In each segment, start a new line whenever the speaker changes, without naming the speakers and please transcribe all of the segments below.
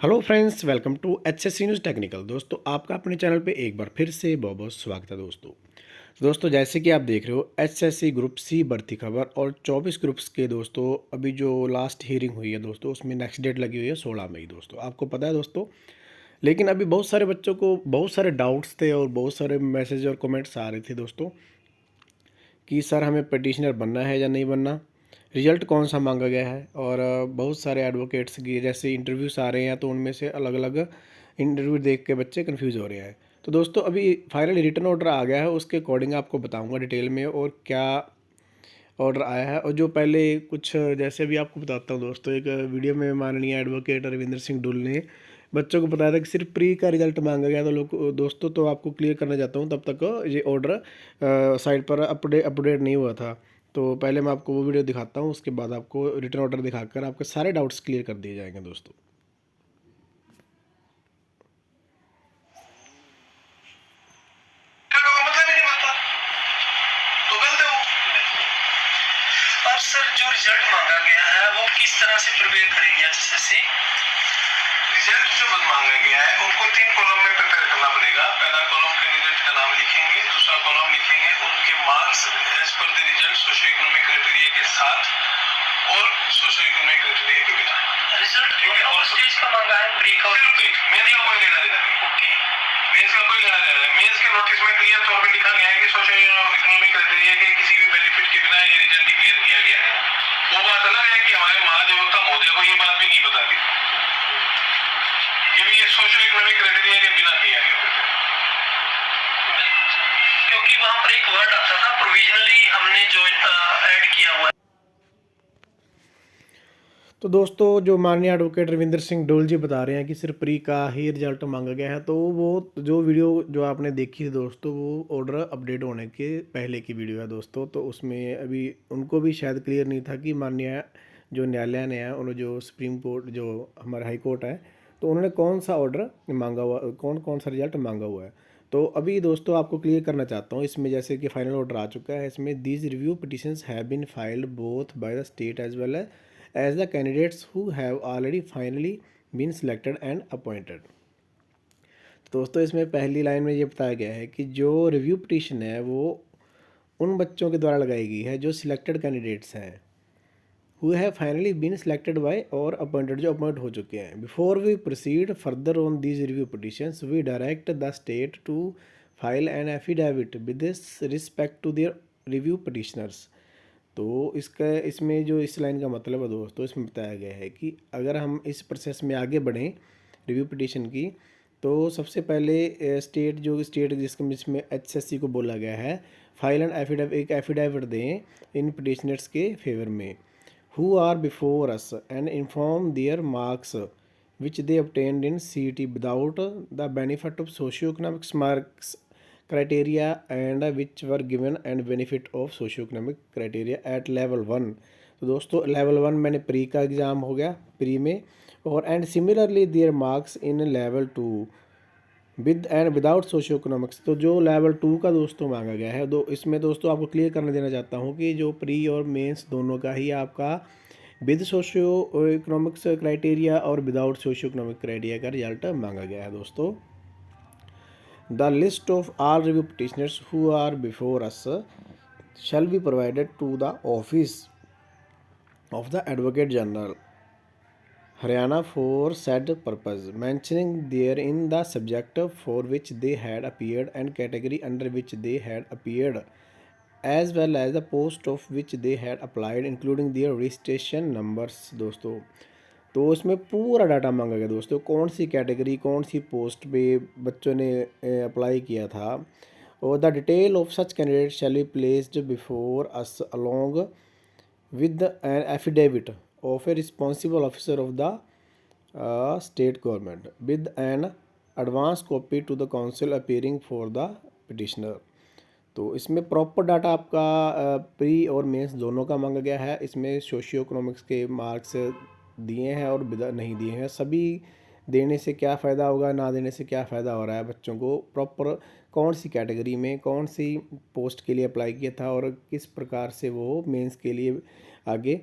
Hello friends, welcome to HSC news technical. दोस्तों, आपका अपने चैनल पे एक बार फिर से बहुत बहुत स्वागत है। दोस्तों जैसे कि आप देख रहे हो, एचएससी ग्रुप सी भर्ती खबर और 24 ग्रुप्स के दोस्तों अभी जो लास्ट हियरिंग हुई है दोस्तों, उसमें नेक्स्ट डेट लगी हुई है 16 मई। दोस्तों आपको पता है दोस्तों, लेकिन अभी बहुत सारे बच्चों को बहुत सारे डाउट्स थे और बहुत सारे मैसेज और कमेंट्स आ रहे थे दोस्तों कि सर हमें पटिशनर बनना है या नहीं बनना, रिज़ल्ट कौन सा मांगा गया है। और बहुत सारे एडवोकेट्स की जैसे इंटरव्यूज़ आ रहे हैं, तो उनमें से अलग अलग इंटरव्यू देख के बच्चे कंफ्यूज हो रहे हैं। तो दोस्तों अभी फाइनली रिटर्न ऑर्डर आ गया है, उसके अकॉर्डिंग आपको बताऊंगा डिटेल में और क्या ऑर्डर आया है। और जो पहले कुछ जैसे भी आपको बताता हूँ दोस्तों, एक वीडियो में माननीय एडवोकेट रविंद्र सिंह डुल ने बच्चों को बताया था कि सिर्फ प्री का रिजल्ट मांगा गया। तो लोग दोस्तों, तो आपको क्लियर करना चाहता हूँ, तब तक ये ऑर्डर साइट पर अपडेट नहीं हुआ था। तो पहले मैं आपको वो वीडियो दिखाता हूँ, उसके बाद आपको रिटर्न ऑर्डर दिखाकर आपके सारे डाउट्स क्लियर कर दिए जाएंगे दोस्तों।
अब सर जो रिजल्ट मांगा गया है वो किस तरह से प्रिपेयर करेंगे एचएससी?
रिजल्ट जो मांगा गया है उनको 3 कॉलम में प्रिपेयर करना पड़ेगा। पहला कॉलम कैंडिडेट का नाम लिखेंगे, दूसरा कॉलम लिखेंगे उनके marks as per the result socio economic criteria के साथ और सोशियो इकोनॉमिक क्राइटेरिया के बिना।
रिजल्ट और स्टेज का मांगा है, प्री का
मेंस का कोई लेना देना नहीं।
ओके,
मेंस का कोई लेना देना नहीं। मेंस के नोटिस में क्लियर तौर पे लिखा गया है कि सोशियो इकोनॉमिक क्राइटेरिया के किसी भी बेनिफिट के बिना ये रिजल्ट डिक्लेयर किया गया है। वो बात अलग है कि हमारे महाधिवक्ता महोदय को ये बात भी नहीं पता थी कि ये सोशियो इकोनॉमिक क्राइटेरिया के बिना किया गया,
क्योंकि वहां पर एक वर्ड आता था प्रोविजनली, हमने जो ऐड किया हुआ है।
तो दोस्तों जो माननीय एडवोकेट रविंद्र सिंह डोल जी बता रहे हैं कि सिर्फ प्री का ही रिजल्ट मांगा गया है, तो वो जो वीडियो जो आपने देखी थी दोस्तों, वो ऑर्डर अपडेट होने के पहले की वीडियो है दोस्तों। तो उसमें अभी उनको भी शायद क्लियर नहीं था कि माननीय जो न्यायालय ने है, उन्होंने जो सुप्रीम कोर्ट जो हमारा हाई कोर्ट है, तो उन्होंने कौन सा ऑर्डर मांगा हुआ, कौन कौन सा रिजल्ट मांगा हुआ है। तो अभी दोस्तों आपको क्लियर करना चाहता हूँ इसमें, जैसे कि फाइनल ऑर्डर आ चुका है। इसमें these review petitions have been filed both by the state as well as the candidates who have already finally been selected and appointed। तो दोस्तों इसमें पहली लाइन में ये बताया गया है कि जो रिव्यू पिटीशन है वो उन बच्चों के द्वारा लगाई गई है जो सिलेक्टेड कैंडिडेट्स हैं, who have finally been selected by और appointed, जो अपॉइंट हो चुके हैं। Before we proceed further on these review petitions we direct the state to file an affidavit with respect to their review petitioners. तो इसमें जो इस लाइन का मतलब है दोस्तों, इसमें बताया गया है कि अगर हम इस प्रोसेस में आगे बढ़ें रिव्यू पिटीशन की, तो सबसे पहले स्टेट जिसमें एचएससी को बोला गया है, फाइल एंड एफिडेविट, एक एफिडेविट दें इन पिटिशनर्स के फेवर में, who are before us, and inform their marks which they obtained in CET without the benefit of socioeconomic marks criteria and which were given and benefit of socioeconomic criteria at level 1। तो दोस्तों level 1 मैंने pre का exam हो गया, pre में, और and similarly there marks in level 2 with and without socio economics. तो जो लेवल 2 का दोस्तों मांगा गया है, इसमें दोस्तों आपको क्लियर करने देना चाहता हूँ कि जो प्री और मेंस दोनों का ही आपका विद सोशियो इकोनॉमिक्स क्राइटेरिया और विदाउट सोशियो इकोनॉमिक क्राइटेरिया का रिजल्ट मांगा गया है दोस्तों। The list of all review petitioners who are before us shall be provided to the office of the Advocate General Haryana for said purpose, mentioning therein the subject for which they had appeared and category under which they had appeared, as well as the post of which they had applied, including their registration numbers। दोस्तों तो उसमें पूरा data मांगा गया दोस्तों, कौन सी category कौन सी post पे बच्चों ने अप्लाई किया था, और the detail of such candidate shall be placed before us along with an affidavit of a responsible officer of the state government with an advance copy to the council appearing for the petitioner। तो इसमें proper data आपका pre और mains दोनों का मांगा गया है। इसमें सोशियो इकोनॉमिक्स के मार्क्स दिए हैं और नहीं दिए हैं, सभी देने से क्या फ़ायदा होगा, ना देने से क्या फ़ायदा हो रहा है बच्चों को, प्रॉपर कौन सी कैटेगरी में कौन सी पोस्ट के लिए अप्लाई किया था और किस प्रकार से वो मेंस के लिए आगे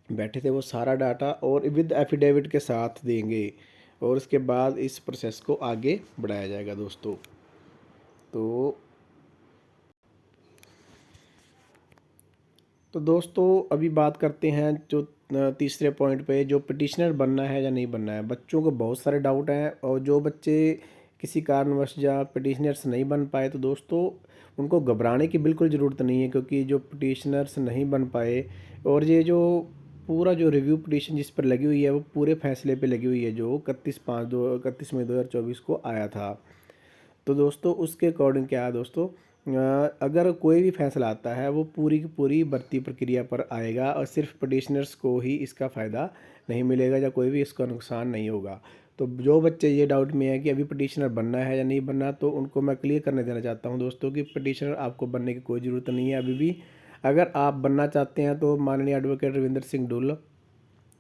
बैठे थे, वो सारा डाटा और विद एफिडेविट के साथ देंगे। और उसके बाद इस प्रोसेस को आगे बढ़ाया जाएगा दोस्तों। तो दोस्तों अभी बात करते हैं जो तीसरे पॉइंट पे, जो पिटिशनर बनना है या नहीं बनना है। बच्चों को बहुत सारे डाउट हैं, और जो बच्चे किसी कारणवश या पिटिशनर्स नहीं बन पाए तो दोस्तों उनको घबराने की बिल्कुल ज़रूरत नहीं है, क्योंकि जो पिटिशनर्स नहीं बन पाए, और ये जो पूरा जो रिव्यू पिटिशन जिस पर लगी हुई है वो पूरे फैसले पे लगी हुई है, जो 31 मई 2024 को आया था। तो दोस्तों उसके अकॉर्डिंग क्या है दोस्तों, अगर कोई भी फैसला आता है वो पूरी की पूरी भर्ती प्रक्रिया पर आएगा, और सिर्फ पिटिशनर्स को ही इसका फ़ायदा नहीं मिलेगा या कोई भी इसका नुकसान नहीं होगा। तो जो बच्चे ये डाउट में है कि अभी पिटिशनर बनना है या नहीं बनना, तो उनको मैं क्लियर करने देना चाहता हूँ दोस्तों कि पिटिशनर आपको बनने की कोई ज़रूरत नहीं है अभी भी। अगर आप बनना चाहते हैं तो माननीय एडवोकेट रविंदर सिंह डुल्ल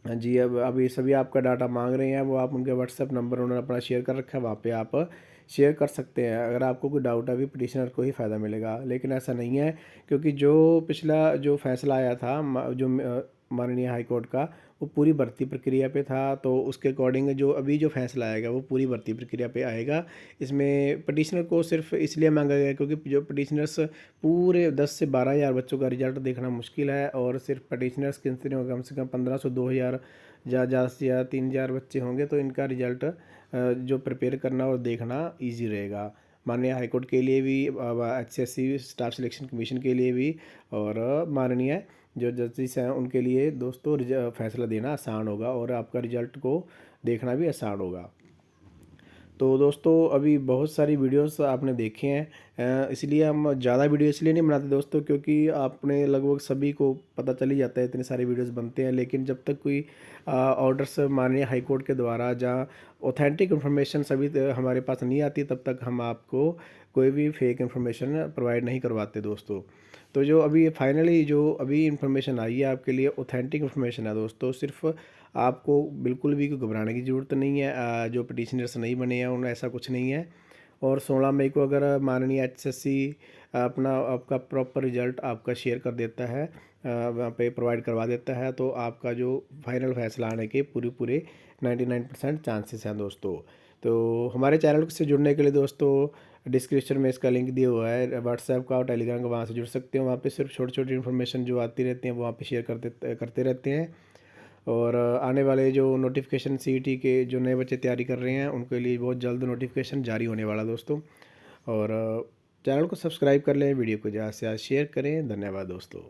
जी, अब अभी सभी आपका डाटा मांग रहे हैं, वो आप उनके व्हाट्सएप नंबर उन्होंने अपना शेयर कर रखा है, वहाँ पे आप शेयर कर सकते हैं। अगर आपको कोई डाउट है, अभी पिटिशनर को ही फ़ायदा मिलेगा, लेकिन ऐसा नहीं है, क्योंकि जो पिछला जो फैसला आया था माननीय हाई कोर्ट का, वो पूरी भर्ती प्रक्रिया पे था। तो उसके अकॉर्डिंग जो अभी जो फैसला आएगा वो पूरी भर्ती प्रक्रिया पे आएगा। इसमें पिटिशनर को सिर्फ इसलिए मांगा गया क्योंकि जो पिटिशनर्स पूरे 10 से 12 हज़ार बच्चों का रिजल्ट देखना मुश्किल है, और सिर्फ पिटिशनर्स के कम से कम 1500 2000 या ज़्यादा से ज़्यादा 3000 बच्चे होंगे, तो इनका रिजल्ट जो प्रिपेयर करना और देखना ईजी रहेगा। माननीय हाईकोर्ट के लिए भी, HCSC स्टाफ सिलेक्शन कमीशन के लिए भी, और माननीय जो जजेस हैं उनके लिए दोस्तों फैसला देना आसान होगा, और आपका रिजल्ट को देखना भी आसान होगा। तो दोस्तों अभी बहुत सारी वीडियोस आपने देखे हैं, इसलिए हम ज़्यादा वीडियो इसलिए नहीं बनाते दोस्तों, क्योंकि आपने लगभग सभी को पता चल ही जाता है, इतने सारे वीडियोस बनते हैं। लेकिन जब तक कोई ऑर्डर्स माननीय हाई कोर्ट के द्वारा जहाँ ऑथेंटिक इन्फॉर्मेशन सभी हमारे पास नहीं आती, तब तक हम आपको कोई भी फेक इन्फॉर्मेशन प्रोवाइड नहीं करवाते दोस्तों। तो जो अभी फाइनली जो अभी इन्फॉर्मेशन आई है आपके लिए ऑथेंटिक इन्फॉर्मेशन है दोस्तों। सिर्फ आपको बिल्कुल भी घबराने की ज़रूरत नहीं है। जो पिटिशनर्स नहीं बने हैं उन्हें ऐसा कुछ नहीं है। और 16 मई को अगर माननीय HCSC अपना आपका प्रॉपर रिजल्ट आपका शेयर कर देता है, वहाँ पे प्रोवाइड करवा देता है, तो आपका जो फाइनल फैसला आने के पूरे 99% चांसेस हैं दोस्तों। तो हमारे चैनल से जुड़ने के लिए दोस्तों डिस्क्रिप्शन में इसका लिंक दिया हुआ है व्हाट्सएप का और टेलीग्राम का, वहाँ से जुड़ सकते हो। वहाँ पे सिर्फ छोटी छोटी इन्फॉर्मेशन जो आती रहती हैं वो वहाँ पे शेयर करते रहते हैं। और आने वाले जो नोटिफिकेशन CET के जो नए बच्चे तैयारी कर रहे हैं उनके लिए बहुत जल्द नोटिफिकेशन जारी होने वाला दोस्तों। और चैनल को सब्सक्राइब कर लें, वीडियो को ज़्यादा से ज़्यादा शेयर करें। धन्यवाद दोस्तों।